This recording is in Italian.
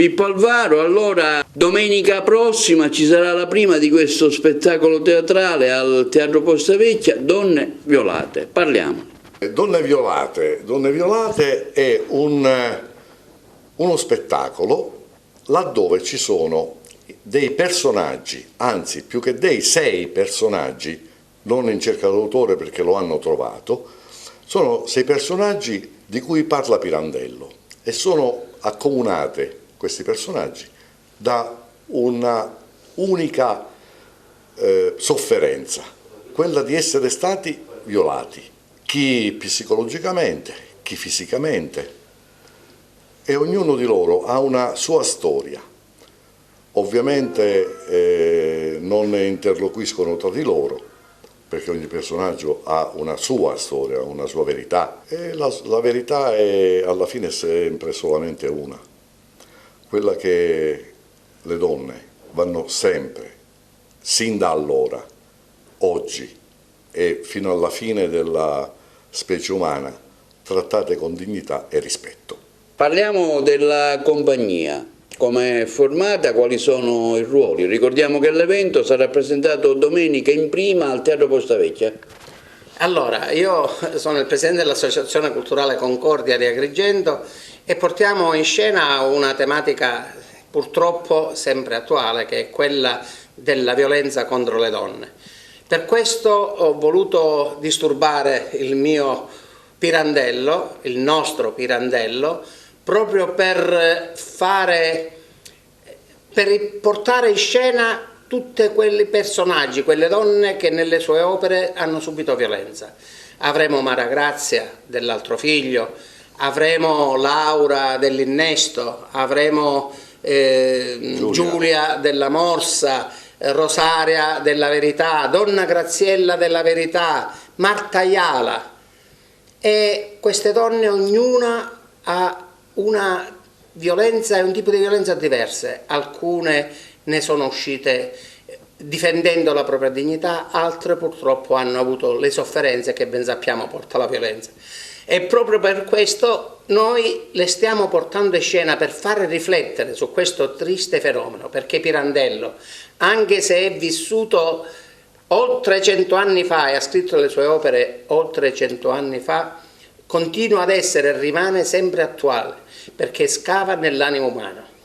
Pippo Alvaro. Allora, domenica prossima ci sarà la prima di questo spettacolo teatrale al Teatro Posta Vecchia, Donne Violate. Parliamo. Donne Violate è uno spettacolo laddove ci sono dei personaggi, anzi più che dei 6 personaggi, non in cerca d'autore perché lo hanno trovato, sono 6 personaggi di cui parla Pirandello e sono accomunate questi personaggi da una unica sofferenza, quella di essere stati violati, chi psicologicamente, chi fisicamente, e ognuno di loro ha una sua storia. Ovviamente non interloquiscono tra di loro, perché ogni personaggio ha una sua storia, una sua verità, e la verità è alla fine sempre solamente una, quella che le donne vanno sempre, sin da allora, oggi e fino alla fine della specie umana, trattate con dignità e rispetto. Parliamo della compagnia. Come è formata, quali sono i ruoli? Ricordiamo che l'evento sarà presentato domenica in prima al Teatro Posta Vecchia. Allora, io sono il presidente dell'Associazione Culturale Concordia di Agrigento e portiamo in scena una tematica purtroppo sempre attuale, che è quella della violenza contro le donne. Per questo ho voluto disturbare il mio Pirandello, il nostro Pirandello, proprio per portare in scena tutti quei personaggi, quelle donne che nelle sue opere hanno subito violenza. Avremo Mara Grazia dell'altro figlio, avremo Laura dell'Innesto, avremo Giulia della Morsa, Rosaria della Verità, Donna Graziella della Verità, Marta Iala, e queste donne ognuna ha una violenza e un tipo di violenza diverse. Alcune ne sono uscite difendendo la propria dignità, altre purtroppo hanno avuto le sofferenze che ben sappiamo porta la violenza. E proprio per questo noi le stiamo portando in scena per fare riflettere su questo triste fenomeno, perché Pirandello, anche se è vissuto oltre 100 anni fa e ha scritto le sue opere oltre 100 anni fa, continua ad essere e rimane sempre attuale, perché scava nell'animo umano.